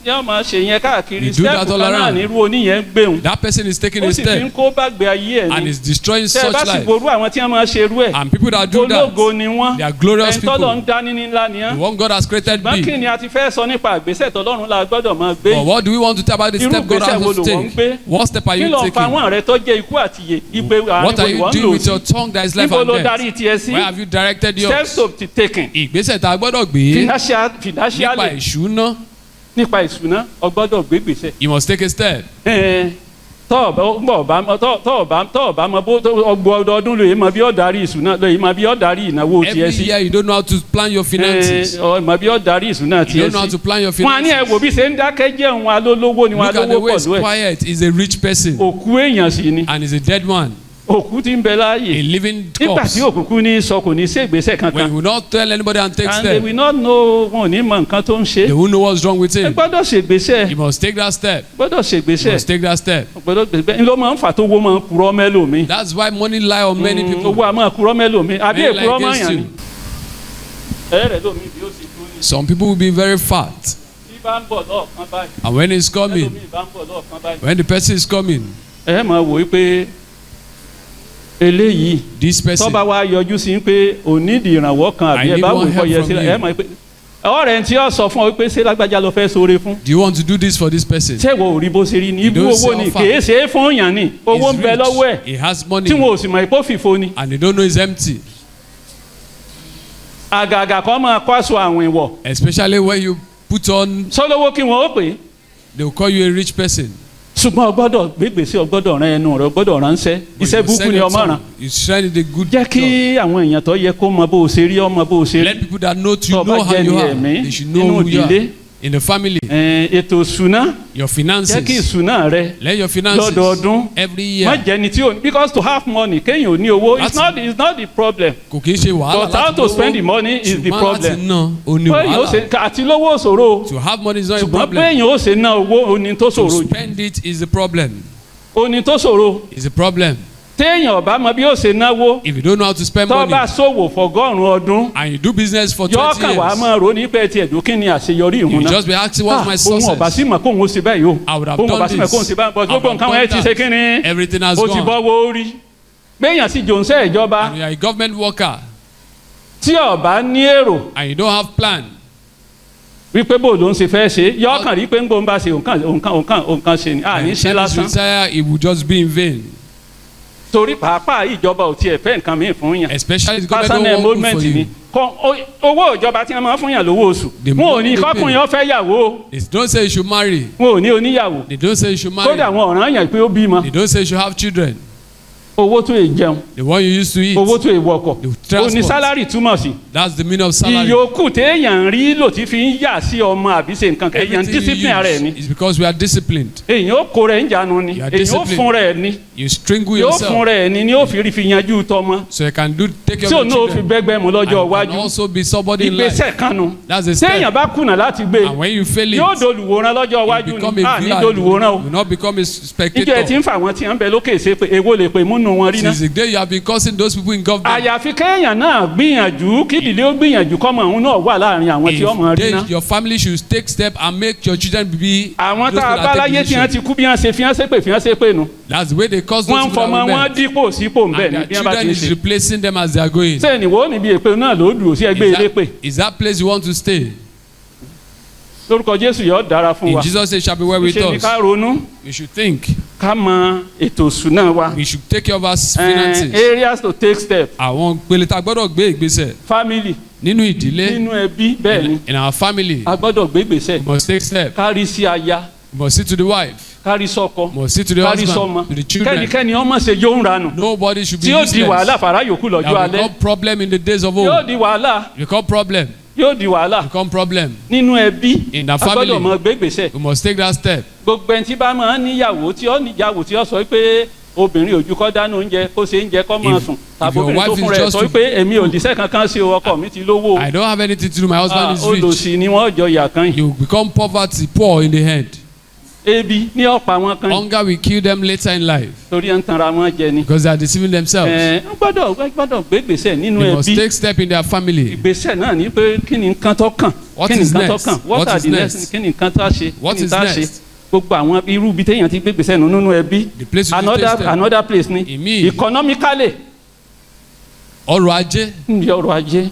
Ní ọmọ ṣe yẹn káàkiri. You do that Stẹ́ẹ̀pù all kan náà around. nírú oníyẹn ń gbéhùn. That person is taking Ó a sì fi ń step kó bàgbé ayé ẹ̀ and ni. is destroying Tẹ́ ẹ such bá sì life. ború àwọn tí wọ́n máa ṣe irú ẹ̀. And people that do Ológo that, ni wọ́n. they are glorious Ẹni tọ́lọ̀ ń people. dání ní ńlá ni The án. one God has created Ṣùgbọ́n kí be. ni a ti fẹ́ sọ nípa ìgbésẹ̀ tọ́lọ́run la gbọ́dọ̀ máa gbé? But what do we want to tell about the Irú step God ìgbésẹ̀ has wo us lò to wọ́n ń gbé? take? What step are Kí you ló ń fa taking? àwọn rẹ tó jẹ́ ikú àti ìyè? Ìgbé What are àárín you ìwọ̀n ń doing lò with sí. your tongue that is life Níbo and ló death? darí tiẹ̀ sí? Where have you directed Steps yours? to be taken. Ìgbésẹ̀ tá a gbọ́dọ̀ gbé nípa Financially ìṣúná. nípa ìṣúná o gbọ́dọ̀ gbé gbèsè. You must take a step. Tọ́ọ̀bá mọ bó ọgbọ̀n ọdọọdún lóye mọ bí ó darí ìṣúná lóye mọ bí ó darí ìnáwó tiẹ̀ Every sí. year you don't know how to plan your finances. Mọ bí ó darí ìṣúná You tiẹ̀ don't know how sí. to plan your Wọ́n á ní finances. ẹ̀wò bí ṣe ń dákẹ́ jẹ́ òun alólówó ni wọ́n Look at the alówó way pọ̀ he's lóẹ̀. quiet. He's a rich person Òkú èèyàn sì ni. and he's a dead one. òkú tí ń bẹ a láàyè living nígbà tí corpse. òkùnkùn ní sọ kò ní sí ìgbésẹ̀ When kankan you will not tell anybody and take and they step, will not know wọn ò ní mọ nǹkan tó ń ṣe they won't know what's wrong with ẹ him. gbọ́dọ̀ ṣègbésẹ̀ You must take that step. gbọ́dọ̀ You ṣègbésẹ̀ must take that step. gbọ́dọ̀ gbèsè ló máa ń fà tó owó máa ń purọ́ mẹ́lòmíì That's why money lie on many people. owó a máa purọ́ mẹ́lòmíì àbí They lie èpurọ́ máa against yàn ni you. ẹ̀rẹ̀ lómi bí ó ti tó ní Some people will be very fat, tí bá ń bọ̀ lọ́ọ̀kan báyìí and when it's coming, ẹlòmíì bá ń bọ̀ lọ́ọ̀kan báyìí when the person is coming, ẹ máa wò ó pé eléyìí this person, tọ́ba wa yọjú sí pé onídìí ìrànwọ́ kan àbí I ẹ need bá one wò ó help yẹ from sí you. ẹ máa pé ọ̀rẹ́ tí ó sọ fún ọ pé ṣé lágbájá ló fẹ́ sóore fún do you want to do this for this person? ṣé wo ò rí bó ṣe rí ni You ibú don't owó say ni offer. kèé ṣe é fún yàn ni owó He's ń bẹ lọ́wọ́ ẹ̀ rich, he has money, tí wọn ò sì mọ̀ ipò fìfo ni and they don't know it's empty. àgàgà kan máa kó aṣọ àwìn wọ̀ Especially when you put on, sólówó kí wọn ó pè é they will call you a rich person. ṣùgbọ́n o gbọ́dọ̀ gbégbèsè o gbọ́dọ̀ rán ẹnu rẹ o gbọ́dọ̀ ránṣẹ́ But iṣẹ́ you burúkú send ni your ọmọ ràn tongue, you send the good jẹ́ kí job. àwọn èèyàn tó yẹ kó mọ bó o ṣe rí ọmọ bó o ṣe rí Let people that know Tó you bá know how jẹ́ you ní are. ẹ̀mí, They should know nínú who you are. ìdílé. In the family, ètò ìṣúná your jẹ́ kí finances. ìṣúná rẹ Let your finances lọ́dọọdún every má year. jẹ́ ni tí o because to have money kéèyàn ò ní owó it's not the problem Kò kí ń ṣe wàhálà but how láti to spend the lówó. money is the Ṣùgbọ́n láti problem ná o ní bẹ́ẹ̀ yóò ṣe wàhálà. àti lówó ṣòro To have money is not a ṣùgbọ́n problem. bẹ́ẹ̀ yóò ṣe ná owó oní tó To ṣòro jù spend it is the problem. oní tó ṣòro Is the problem. téèyàn ọba mọ bí ó ṣe náwó If you don't know how to spend tó money bá ṣòwò fọgọ́rùn ọdún and you do business for yóò 20 kàn wá years, máa ro ní pẹ́ẹ́tì ẹ̀dùn kí ni àṣeyọrí you ìhun náà just be asking what's my òun ọba success. sí mọ̀ kóun ó ṣe báyìí o I would have òun ọba done sí mọ̀ kóun this. ṣe báyìí but I would gbogbo have nǹkan wọn ẹ ti done ṣe that. kí ni Everything has ó ti gone. bọ́wọ́ orí gbẹ̀yàn sí jòǹsẹ́ ìjọba And you are a government worker tí ọba ní èrò and you don't have plan. wípé bó ló ń ṣe fẹ́ ṣe yọ kàn rí pé ń gbóhùn bá ṣe òǹkan ṣe ni àní ṣe When lásán you retire, it will just be in vain. torí pàápàá ìjọba ò tiẹ̀ fẹ́ nǹkan mìíràn fún yàn Especially the personal government don't work enrollment for ni you. owó ìjọba tí wọ́n máa ń fún yàn lówó oṣù The wọn ò money ní they kọ́kùnrin pay. ó fẹ́ yàwó They don't say you should marry. wọn ò ní oníyàwó They don't say you should marry. kódà wọn ọ̀ràn yàn pé ó bímọ They don't say you should have children. owó tó yẹ jẹun The one you used to eat. owó tó yẹ wọkọ̀ The transport. oní sálárì túmọ̀ sí That's the meaning of salary. ìyókù téèyàn ń rí lò tí fi ń yà sí ọmọ àbí ṣe nǹkan kan èèyàn Everything discipline you ara ẹ̀ use ni is because we are disciplined. èèyàn ó kó rẹ̀ ń jánu ni You are èèyàn ó disciplined. fún rẹ̀ ni You strangle yóò fún yourself rẹ̀ ni ni ó fi rí fi yanjú tọmọ so you can take tí care òun of náà ó your fi children. bẹ́gbẹ́ mu And lọ́jọ́ you can iwájú also be somebody in life. ìgbésẹ̀ kanu That's a step. téèyàn bá kùnà láti gbé And when you fail yóò it, dolùwòran lọ́jọ́ you iwájú become ni a ní villain. dolùwòran o You will not become a ìjọ ẹ̀ tí spectator. ń fà wọ́n tí wọ́n ń bẹ lókè ṣe pé èwo lè pè múnú wọn rí náà Since the day you have been causing those people in government, àyàfi kéèyàn náà gbìyànjú kí ìdílé ó gbìyànjú kọ́mọ òun náà wà láàrin àwọn tí ọmọ rí náà your family should take step and make your children be àwọn those tá a that bá take láyé tí wọ́n decision. ti kú bí wọ́n ṣe fi hàn ṣe pé nu That's the way they cause those wọ́n ń people fọmọ that we wọn met. dípò sípò ń bẹ̀ And ní their bí wọ́n bá ti children ń is ṣe replacing them as they are going. sẹ́ni wo níbi èpè náà ló dùn sí ẹgbẹ́ elépè Is that place you want to stay? lórúkọ Jésù yóò dára fún In wa Jesus' name shall be well with ṣe ni ká us. ronú We should think. ká mọ ètò ìṣúná wa We should take care of our finances. areas to take step Àwọn ìpele tá a gbọ́dọ̀ gbé ìgbésẹ̀ family nínú ìdílé, nínú ẹbí bẹ́ẹ̀ ni in our family. a gbọ́dọ̀ gbé ìgbésẹ̀ We must take step. kárí sí aya We must see to the wife. kárí sọ́kọ We must see to the kárí husband, sọ́mọ to the children. kẹ́nikẹ́ni ọmọ ṣe yóò ń ranù Nobody should be tí yóò di wàhálà useless. fàrà yòókù lọ́jọ́ That will alẹ́ become problem in the days of yóò old. di wàhálà Become problem. yóò di wàhálà Become problem. nínú ẹbí In the a gbọ́dọ̀ family. mọ gbé ìgbésẹ̀ We must take that step. gbogbo ẹni tí bá máa ń níyàwó tí ó níyàwó tí ó sọ pé obìnrin ojú kọ́ dáná oúnjẹ kó ṣe oúnjẹ kọ́ máa sùn tàbí your obìnrin tó wife fún is rẹ̀ just sọ to- pé èmi ò díṣẹ́ kankan ṣe o ọkọ mi ti lówó I don't have anything to do. My husband is rich. olòṣì ni wọ́n jọ yà kan yìí You become poverty, poor in the end. ebi ní ọ̀pá wọn kan yìí Hunger will kill them later in life torí ẹ̀ ń tanra wọn jẹ ni because they are deceiving themselves. wọ́n gbọ́dọ̀ gbé ìgbésẹ̀ nínú They must ẹbí take step in their family. ìgbésẹ̀ náà ni pé kí ni nǹkan tó kàn What kí ni is nǹkan tó next? kàn What are is the next? kí ni nǹkan tó ṣe What kí ni is tá a ṣe next? gbogbo àwọn irú ibi téèyàn ti gbé ìgbésẹ̀ nínú ẹbí The place you should take step. another place ni Ìmíì. economically Ọrọ̀ ajé. ní ọrọ̀ ajé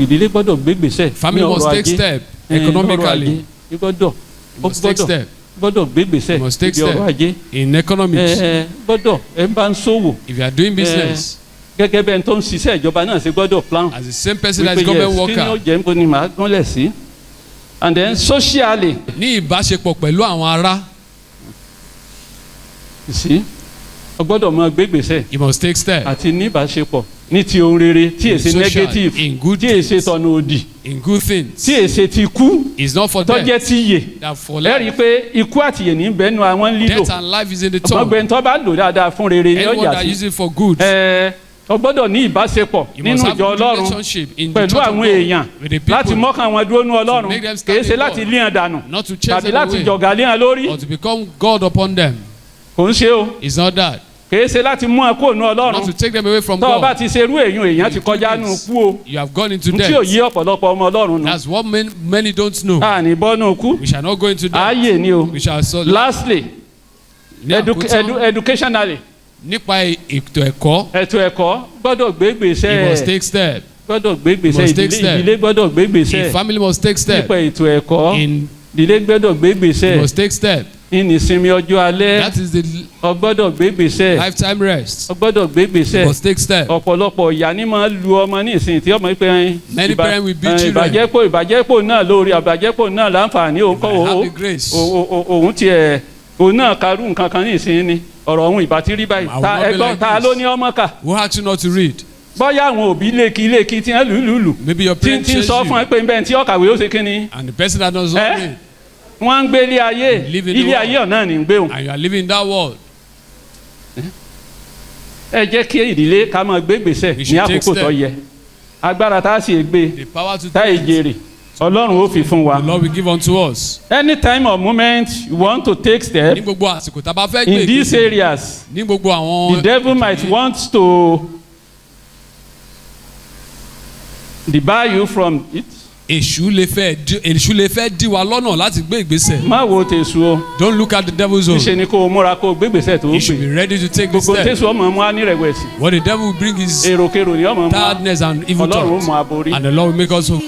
ìdílé gbọ́dọ̀ gbé ìgbésẹ̀ ní Family must ọrọ̀ take ajé step ọrọ̀ ajé economically. gbọ́dọ̀ Must take step. gbọ́dọ̀ gbé ìgbésẹ̀ Must take níbi ọrọ̀ step ajé in economics. gbọ́dọ̀ ẹ bá ń ṣòwò If you are doing business gẹ́gẹ́ bẹ́ẹ̀ tó ń ṣiṣẹ́ ìjọba náà ṣe gbọ́dọ̀ plan as the same person that is wípé government yes kí ni ó worker, jẹ́ níbo ni màá gúnlẹ̀ sí and then socially ní ìbáṣepọ̀ pẹ̀lú àwọn ará, you see o gbọ́dọ̀ mọ gbégbèsè. You must take steps. àti ní ìbáṣepọ̀ ní ti ohun rere tí èsè social, negative in good tí èsè tọ̀nà òdì In good things. tí èsè ti kú It's not for tó death. jẹ́ ti yè. That for ẹ rí i life. pé ikú àtìyè ní bẹ́ẹ̀ nu àwọn lílò. Death and life is in the tongue. ọgbẹ́ni tó bá lò dáadáa fún rere ni ó Anyone yà that sí. uses it for good. O gbọ́dọ̀ ní ìbáṣepọ̀ You nínú must have ìjọ good Ọlọ́run relationship in the pẹ̀lú church of àwọn God èèyàn with the people. láti mọ́kàn wọn dúró nú Ọlọ́run make them kì í stand ṣe in láti God. lé hàn dànù Not to chase tàbí them láti away. jọ̀gà lé hàn lórí Or to become God upon them. kò ń ṣe o It's not that. kì í ṣe láti mú ẹ kúrò nú Not Ọlọ́run to take them away from tọ́ ọ bá God. ti ṣerú èèyàn ti You do kọjá nù this. kú o You have gone into n tí ò death. yí ọ̀pọ̀lọpọ̀ ọmọ Ọlọ́run nù That's what many don't know. àní bọ́nú kú We shall not go into death. ààyè ni o We shall so lastly ní àkótán educationally nípa ètò ẹ̀kọ́. ètò ẹ̀kọ́ gbọ́dọ̀ gbégbèsè You must take step. gbọ́dọ̀ gbégbèsè You must take step. ìdílé gbọ́dọ̀ gbégbèsè A family must take step. nípa ètò ẹ̀kọ́ In ìdílé gbọ́dọ̀ gbégbèsè you must take step. ìnísinmi ọjọ́ alẹ́ That is the o gbọ́dọ̀ gbégbèsè lifetime rest. o gbọ́dọ̀ gbégbèsè You must take step. ọ̀pọ̀lọpọ̀ ìyá ni máa lu ọmọ ní ìsìn tí ọmọ pé Many parents will beat children. ìbàjẹ́pọ̀ náà lórí àbàjẹ́pọ̀ náà láǹfààní òun kọ́ Have the grace. òun tiẹ̀ òun náà karú nǹkan kan ní ìsìn ni ọ̀rọ̀ òun ìbá ti rí báyìí I will not be ẹgbọ́n like ta this. ló ní ọmọ kà Who asked you not to read? bọ́yá àwọn òbí lékì tí wọ́n lùlù Maybe your tí parents ń chased sọ fún ẹ you. pé bẹ́ẹ̀ tí ọ̀kàwé ó ṣe kí ni And the person that does not read. wọ́n ń gbé ilé ayé Live in the ilé world. ayé ọ̀nà ní ń gbé òun. And you are living in that world. ẹ jẹ́ kí ìdílé ká máa gbé gbèsè We ní should take àkókò tó step. yẹ agbára tá a sì gbé The power to tá a take it. jèrè Ọlọ́run ó fi fún wa. The Lord will give unto us. Any time or moment you want to take step Ní gbogbo àsìkò tá a bá fẹ́ gbé in these ìgbésẹ̀. areas Ní gbogbo àwọn. the devil might want to debar you from it. Èṣù lè fẹ́ dí wa lọ́nà láti gbé ìgbésẹ̀. má wo tèṣù o Don't look at the devil's own. níṣẹ́ ni kó o múra kó o gbé gbèsè tó o You should gbé be ready to take the gbogbo step. tèṣù ọmọ mú á nírẹ̀wẹ̀sì What the devil will bring is èròkèrò ni ọmọ mú á tiredness and evil Ọlọ́run ó thoughts. mú aborí. And the Lord will make us so.